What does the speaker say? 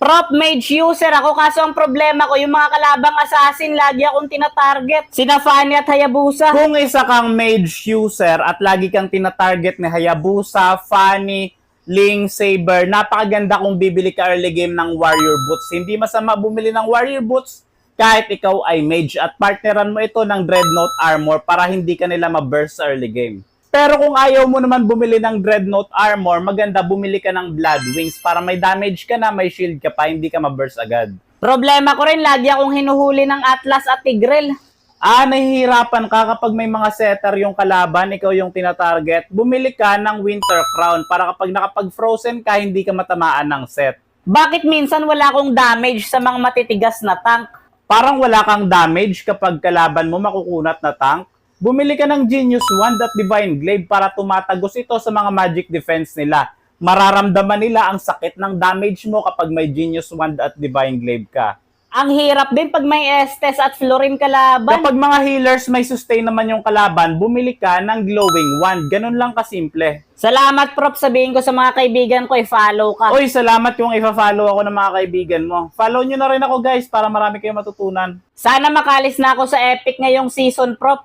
Prop, mage user ako kaso ang problema ko, yung mga kalabang assassin, lagi akong tinatarget. Sina Fanny at Hayabusa. Kung isa kang mage user at lagi kang tinatarget ni Hayabusa, Fanny, Ling, Saber, napakaganda kung bibili ka early game ng Warrior Boots. Hindi masama bumili ng Warrior Boots kahit ikaw ay mage at partneran mo ito ng Dreadnought Armor para hindi ka nila ma-burst sa early game. Pero kung ayaw mo naman bumili ng Dreadnought Armor, maganda bumili ka ng Blood Wings para may damage ka na, may shield ka pa, hindi ka ma-burst agad. Problema ko rin, lagi akong hinuhuli ng Atlas at Tigreal. Nahihirapan ka kapag may mga setter yung kalaban, ikaw yung tinatarget, bumili ka ng Winter Crown para kapag nakapag-frozen ka, hindi ka matamaan ng set. Bakit minsan wala akong damage sa mga matitigas na tank? Parang wala kang damage kapag kalaban mo makukunat na tank. Bumili ka ng Genius Wand at Divine Glaive para tumatagos ito sa mga magic defense nila. Mararamdaman nila ang sakit ng damage mo kapag may Genius Wand at Divine Glaive ka. Ang hirap din pag may Estes at Florim kalaban. Kapag mga healers may sustain naman yung kalaban, bumili ka ng Glowing Wand. Ganun lang kasimple. Salamat, Prop. Sabihin ko sa mga kaibigan ko, i-follow ka. Oy, salamat yung ifa-follow ako ng mga kaibigan mo. Follow nyo na rin ako guys para marami kayong matutunan. Sana makalis na ako sa Epic ngayong season, Prop.